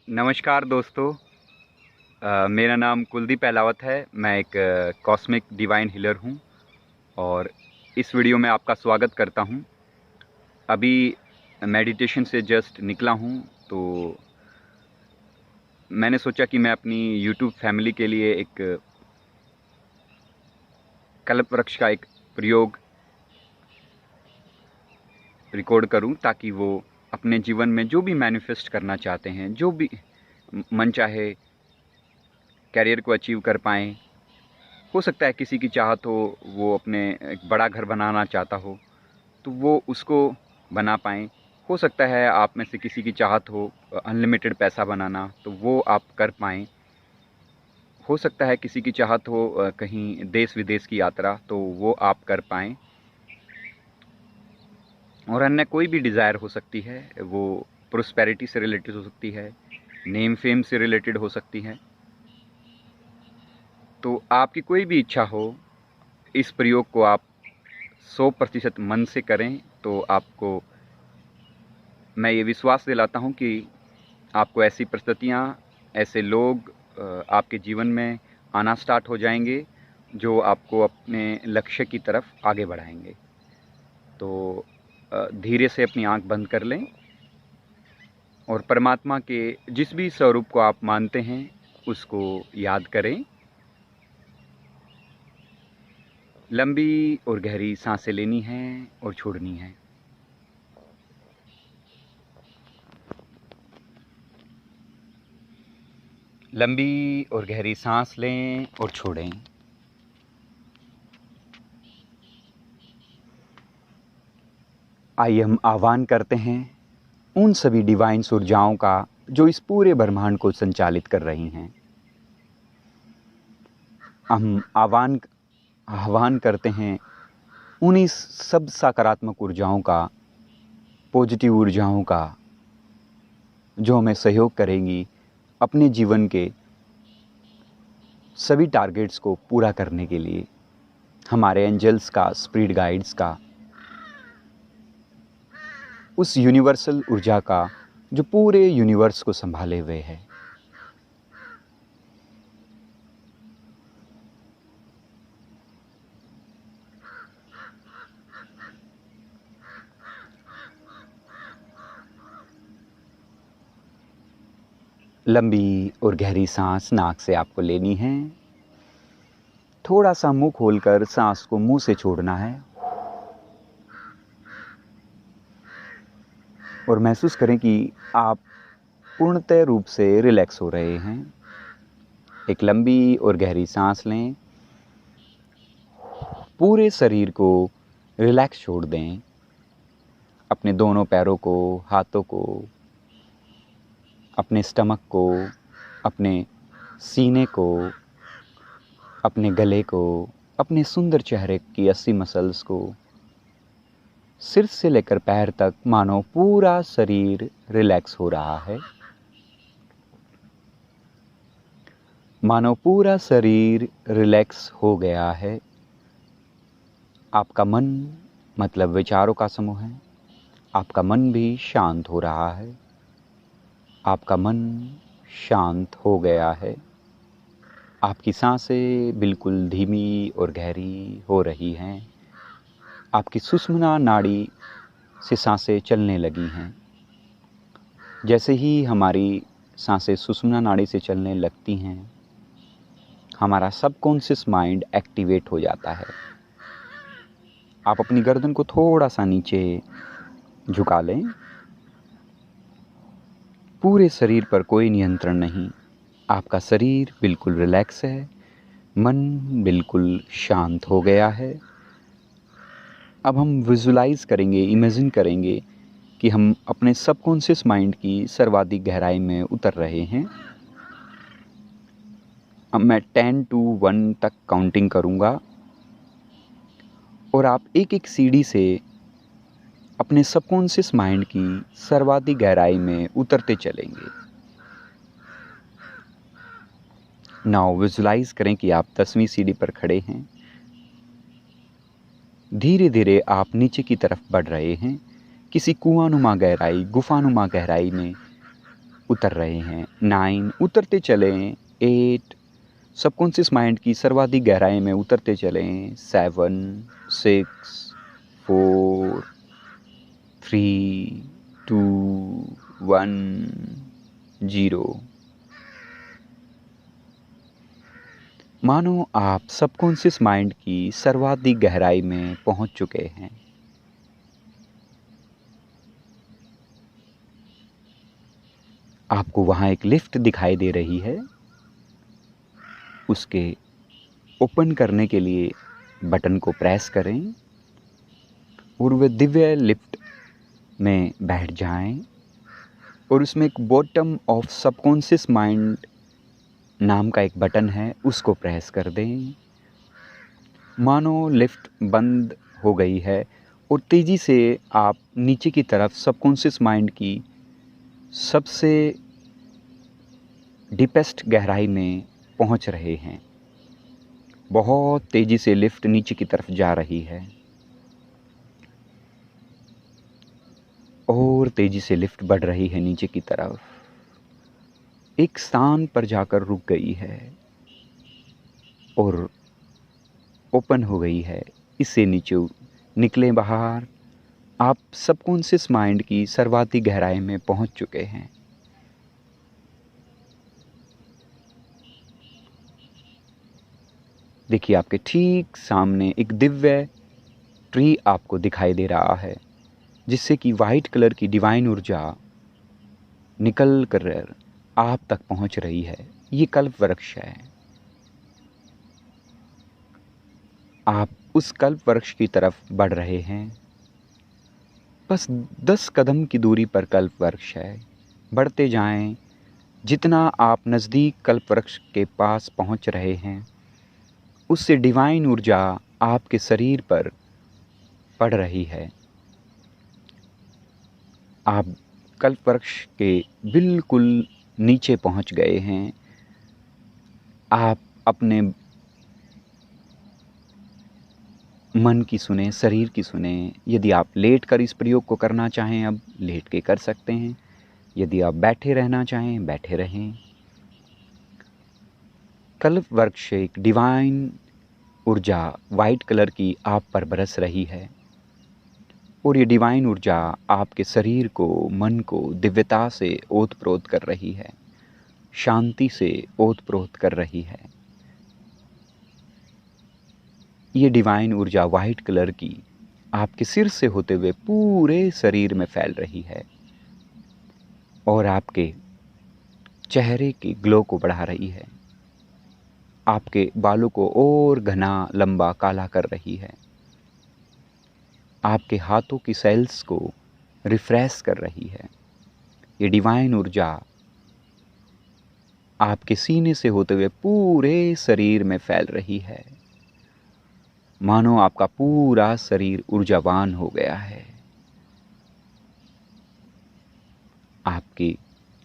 नमस्कार दोस्तों। मेरा नाम कुलदीप अहलावत है। मैं एक कॉस्मिक डिवाइन हीलर हूँ और इस वीडियो में आपका स्वागत करता हूँ। अभी मेडिटेशन से जस्ट निकला हूँ, तो मैंने सोचा कि मैं अपनी यूट्यूब फैमिली के लिए एक कल्प वृक्ष का एक प्रयोग रिकॉर्ड करूं, ताकि वो अपने जीवन में जो भी मैनिफेस्ट करना चाहते हैं, जो भी मन चाहे कैरियर को अचीव कर पाएँ। हो सकता है किसी की चाहत हो, वो अपने एक बड़ा घर बनाना चाहता हो, तो वो उसको बना पाएँ। हो सकता है आप में से किसी की चाहत हो अनलिमिटेड पैसा बनाना, तो वो आप कर पाएँ। हो सकता है किसी की चाहत हो कहीं देश-विदेश की यात्रा, तो वो आप कर पाएँ। और अन्य कोई भी डिज़ायर हो सकती है, वो प्रॉस्पेरिटी से रिलेटेड हो सकती है, नेम फेम से रिलेटेड हो सकती है। तो आपकी कोई भी इच्छा हो, इस प्रयोग को आप 100% मन से करें, तो आपको मैं ये विश्वास दिलाता हूँ कि आपको ऐसी परिस्थितियाँ, ऐसे लोग आपके जीवन में आना स्टार्ट हो जाएंगे, जो आपको अपने लक्ष्य की तरफ आगे बढ़ाएंगे। तो धीरे से अपनी आंख बंद कर लें और परमात्मा के जिस भी स्वरूप को आप मानते हैं, उसको याद करें। लंबी और गहरी सांसें लेनी हैं और छोड़नी है। लंबी और गहरी सांस लें और छोड़ें। आइए हम आह्वान करते हैं उन सभी डिवाइन ऊर्जाओं का जो इस पूरे ब्रह्मांड को संचालित कर रही हैं। हम आह्वान करते हैं उन्हीं सब सकारात्मक ऊर्जाओं का, पॉजिटिव ऊर्जाओं का, जो हमें सहयोग करेंगी अपने जीवन के सभी टारगेट्स को पूरा करने के लिए। हमारे एंजल्स का, स्पिरिट गाइड्स का, उस यूनिवर्सल ऊर्जा का जो पूरे यूनिवर्स को संभाले हुए है। लंबी और गहरी सांस नाक से आपको लेनी है। थोड़ा सा मुंह खोलकर सांस को मुंह से छोड़ना है और महसूस करें कि आप पूर्णतः रूप से रिलैक्स हो रहे हैं। एक लंबी और गहरी सांस लें। पूरे शरीर को रिलैक्स छोड़ दें। अपने दोनों पैरों को, हाथों को, अपने स्टमक को, अपने सीने को, अपने गले को, अपने सुंदर चेहरे की 80 मसल्स को, सिर से लेकर पैर तक मानो पूरा शरीर रिलैक्स हो रहा है। मानो पूरा शरीर रिलैक्स हो गया है। आपका मन मतलब विचारों का समूह है। आपका मन भी शांत हो रहा है। आपका मन शांत हो गया है। आपकी सांसें बिल्कुल धीमी और गहरी हो रही हैं। आपकी सुषुम्ना नाड़ी से सांसें चलने लगी हैं। जैसे ही हमारी सांसें सुषुम्ना नाड़ी से चलने लगती हैं, हमारा सबकॉन्शियस माइंड एक्टिवेट हो जाता है। आप अपनी गर्दन को थोड़ा सा नीचे झुका लें। पूरे शरीर पर कोई नियंत्रण नहीं। आपका शरीर बिल्कुल रिलैक्स है। मन बिल्कुल शांत हो गया है। अब हम विजुलाइज करेंगे, इमेजिन करेंगे कि हम अपने सबकॉन्शियस माइंड की सर्वाधिक गहराई में उतर रहे हैं। अब मैं 10 to 1 तक काउंटिंग करूंगा और आप एक एक सीढ़ी से अपने सबकॉन्शियस माइंड की सर्वाधिक गहराई में उतरते चलेंगे। नाउ विजुलाइज करें कि आप 10वीं सीढ़ी पर खड़े हैं। धीरे धीरे आप नीचे की तरफ बढ़ रहे हैं, किसी कुआंनुमा गहराई, गुफानुमा गहराई में उतर रहे हैं। 9 उतरते चलें। 8 सबकॉन्शियस माइंड की सर्वाधिक गहराई में उतरते चलें। 7 6 4 3 2 1 0। मानो आप सबकॉन्शियस माइंड की सर्वाधिक गहराई में पहुंच चुके हैं। आपको वहां एक लिफ्ट दिखाई दे रही है। उसके ओपन करने के लिए बटन को प्रेस करें और वे दिव्य लिफ्ट में बैठ जाएं। और उसमें एक बॉटम ऑफ सबकॉन्शियस माइंड नाम का एक बटन है, उसको प्रेस कर दें। मानो लिफ्ट बंद हो गई है और तेज़ी से आप नीचे की तरफ सबकॉन्शियस माइंड की सबसे डीपेस्ट गहराई में पहुंच रहे हैं। बहुत तेज़ी से लिफ्ट नीचे की तरफ जा रही है और तेज़ी से लिफ्ट बढ़ रही है नीचे की तरफ। एक स्थान पर जाकर रुक गई है और ओपन हो गई है। इससे नीचे निकले बाहर। आप सबकॉन्शियस माइंड की सर्वाधिक गहराई में पहुंच चुके हैं। देखिए, आपके ठीक सामने एक दिव्य ट्री आपको दिखाई दे रहा है, जिससे कि वाइट कलर की डिवाइन ऊर्जा निकल कर आप तक पहुंच रही है। ये कल्प वृक्ष है। आप उस कल्प वृक्ष की तरफ बढ़ रहे हैं। बस 10 कदम की दूरी पर कल्प वृक्ष है। बढ़ते जाएं। जितना आप नज़दीक कल्प वृक्ष के पास पहुंच रहे हैं, उससे डिवाइन ऊर्जा आपके शरीर पर पड़ रही है। आप कल्प वृक्ष के बिल्कुल नीचे पहुंच गए हैं। आप अपने मन की सुने, शरीर की सुने। यदि आप लेट कर इस प्रयोग को करना चाहें, अब लेट के कर सकते हैं। यदि आप बैठे रहना चाहें, बैठे रहें। कल्प वृक्ष से एक डिवाइन ऊर्जा वाइट कलर की आप पर बरस रही है और ये डिवाइन ऊर्जा आपके शरीर को, मन को दिव्यता से ओतप्रोत कर रही है, शांति से ओतप्रोत कर रही है। ये डिवाइन ऊर्जा वाइट कलर की आपके सिर से होते हुए पूरे शरीर में फैल रही है और आपके चेहरे के ग्लो को बढ़ा रही है। आपके बालों को और घना, लंबा, काला कर रही है। आपके हाथों की सेल्स को रिफ्रेश कर रही है। ये डिवाइन ऊर्जा आपके सीने से होते हुए पूरे शरीर में फैल रही है। मानो आपका पूरा शरीर ऊर्जावान हो गया है। आपकी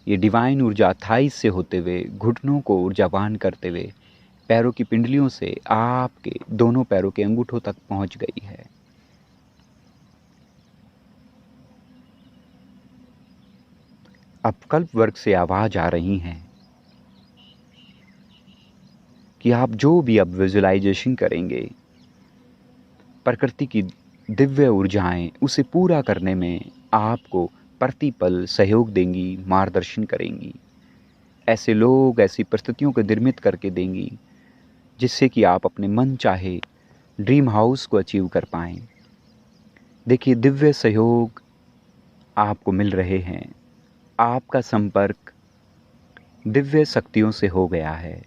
ये डिवाइन ऊर्जा थाइस से होते हुए घुटनों को ऊर्जावान करते हुए पैरों की पिंडलियों से आपके दोनों पैरों के अंगूठों तक पहुंच गई है। अब कल्प वर्ग से आवाज आ रही हैं कि आप जो भी अब विजुअलाइजेशन करेंगे, प्रकृति की दिव्य ऊर्जाएं उसे पूरा करने में आपको प्रतिपल सहयोग देंगी, मार्गदर्शन करेंगी। ऐसे लोग, ऐसी परिस्थितियों को निर्मित करके देंगी जिससे कि आप अपने मन चाहे ड्रीम हाउस को अचीव कर पाएं। देखिए, दिव्य सहयोग आपको मिल रहे हैं। आपका संपर्क दिव्य शक्तियों से हो गया है।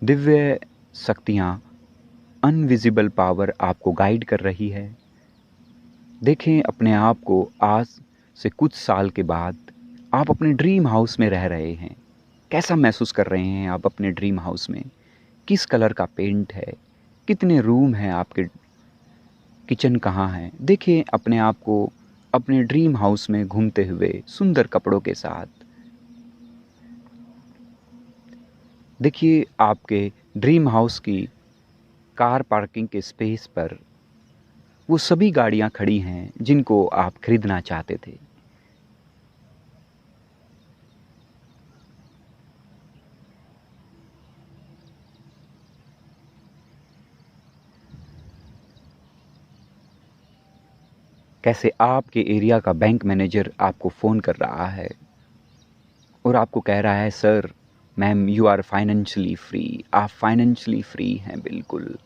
दिव्य शक्तियाँ, अनविजिबल पावर आपको गाइड कर रही है। देखें अपने आप को, आज से कुछ साल के बाद आप अपने ड्रीम हाउस में रह रहे हैं। कैसा महसूस कर रहे हैं आप अपने ड्रीम हाउस में? किस कलर का पेंट है? कितने रूम हैं आपके? किचन कहाँ है? देखिए अपने आप को अपने ड्रीम हाउस में घूमते हुए सुंदर कपड़ों के साथ। देखिए आपके ड्रीम हाउस की कार पार्किंग के स्पेस पर वो सभी गाड़ियाँ खड़ी हैं जिनको आप खरीदना चाहते थे। कैसे आपके एरिया का बैंक मैनेजर आपको फ़ोन कर रहा है और आपको कह रहा है sir ma'am you are financially free, आप फाइनेंशियली फ्री हैं बिल्कुल,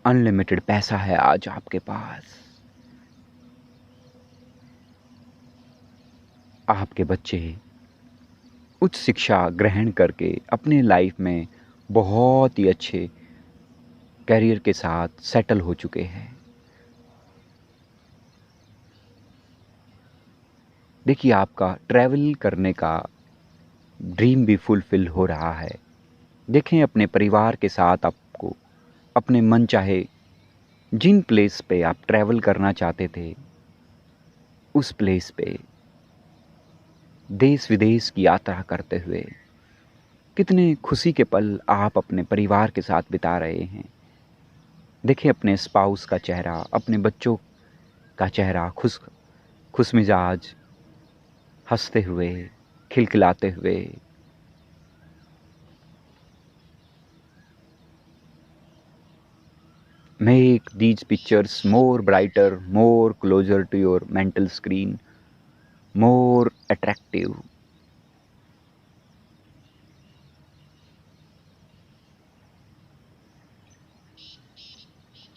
अनलिमिटेड पैसा है आज आपके पास। आपके बच्चे उच्च शिक्षा ग्रहण करके अपने लाइफ में बहुत ही अच्छे करियर के साथ सेटल हो चुके हैं। देखिए आपका ट्रैवल करने का ड्रीम भी फुलफिल हो रहा है। देखें अपने परिवार के साथ आपको अपने मन चाहे जिन प्लेस पे आप ट्रैवल करना चाहते थे उस प्लेस पे देश विदेश की यात्रा करते हुए कितने खुशी के पल आप अपने परिवार के साथ बिता रहे हैं। देखिए अपने स्पाउस का चेहरा, अपने बच्चों का चेहरा खुश मिजाज, हंसते हुए, खिलखिलाते हुए। Make these pictures more brighter, more closer to your mental screen, more attractive.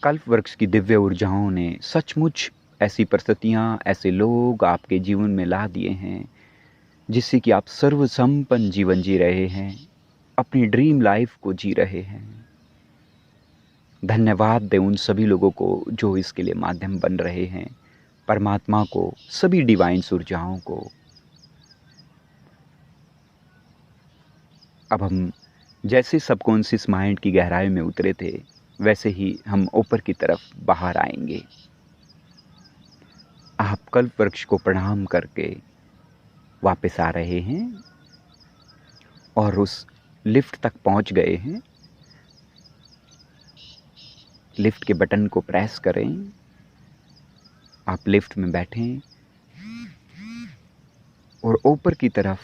कल्प वृक्ष की दिव्य ऊर्जाओं ने सचमुच ऐसी परिस्थितियां, ऐसे लोग आपके जीवन में ला दिए हैं जिससे कि आप सर्वसंपन्न जीवन जी रहे हैं, अपनी ड्रीम लाइफ को जी रहे हैं। धन्यवाद दें उन सभी लोगों को जो इसके लिए माध्यम बन रहे हैं, परमात्मा को, सभी डिवाइन ऊर्जाओं को। अब हम जैसे सबकॉन्शियस माइंड की गहराई में उतरे थे वैसे ही हम ऊपर की तरफ बाहर आएंगे। आप कल्प वृक्ष को प्रणाम करके वापस आ रहे हैं और उस लिफ्ट तक पहुंच गए हैं। लिफ्ट के बटन को प्रेस करें, आप लिफ्ट में बैठें और ऊपर की तरफ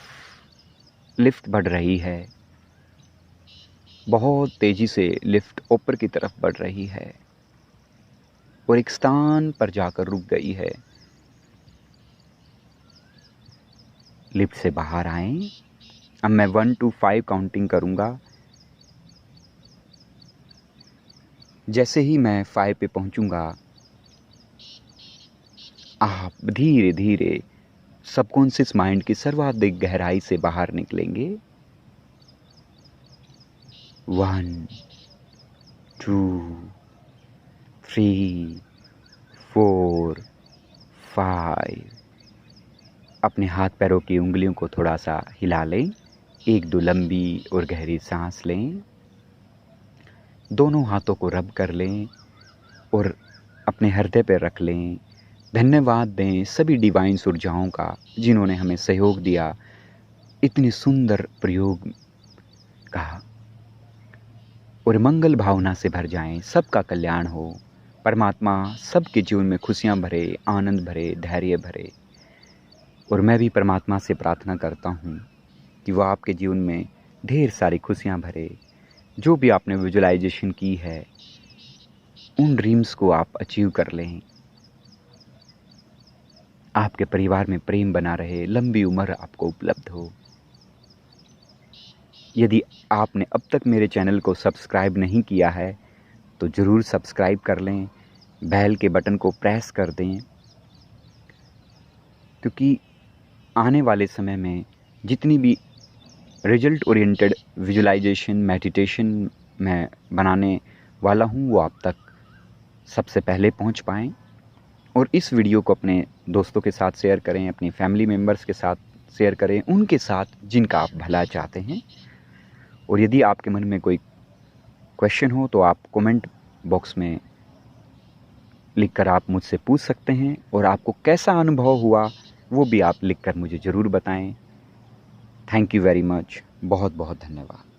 लिफ्ट बढ़ रही है। बहुत तेजी से लिफ्ट ऊपर की तरफ बढ़ रही है और एक स्थान पर जाकर रुक गई है। लिफ्ट से बाहर आएं। अब मैं 1 to 5 काउंटिंग करूंगा। जैसे ही मैं 5 पे पहुंचूंगा आप धीरे धीरे सबकॉन्शियस माइंड की सर्वाधिक गहराई से बाहर निकलेंगे। 1 2 3 4 5। अपने हाथ पैरों की उंगलियों को थोड़ा सा हिला लें। 1-2 लंबी और गहरी सांस लें। दोनों हाथों को रब कर लें और अपने हृदय पर रख लें। धन्यवाद दें सभी डिवाइन ऊर्जाओं का जिन्होंने हमें सहयोग दिया इतनी सुंदर प्रयोग का। और मंगल भावना से भर जाएं। सबका कल्याण हो। परमात्मा सबके जीवन में खुशियां भरे, आनंद भरे, धैर्य भरे। और मैं भी परमात्मा से प्रार्थना करता हूँ कि वह आपके जीवन में ढेर सारी खुशियाँ भरे। जो भी आपने विजुअलाइजेशन की है उन ड्रीम्स को आप अचीव कर लें। आपके परिवार में प्रेम बना रहे, लंबी उम्र आपको उपलब्ध हो। यदि आपने अब तक मेरे चैनल को सब्सक्राइब नहीं किया है तो ज़रूर सब्सक्राइब कर लें, बेल के बटन को प्रेस कर दें, क्योंकि आने वाले समय में जितनी भी रिजल्ट ओरिएंटेड विजुअलाइजेशन मेडिटेशन मैं बनाने वाला हूँ वो आप तक सबसे पहले पहुँच पाएँ। और इस वीडियो को अपने दोस्तों के साथ शेयर करें, अपनी फैमिली मेम्बर्स के साथ शेयर करें, उनके साथ जिनका आप भला चाहते हैं। और यदि आपके मन में कोई क्वेश्चन हो तो आप कमेंट बॉक्स में लिखकर आप मुझसे पूछ सकते हैं। और आपको कैसा अनुभव हुआ वो भी आप लिखकर मुझे ज़रूर बताएं। Thank you very much. बहुत बहुत धन्यवाद।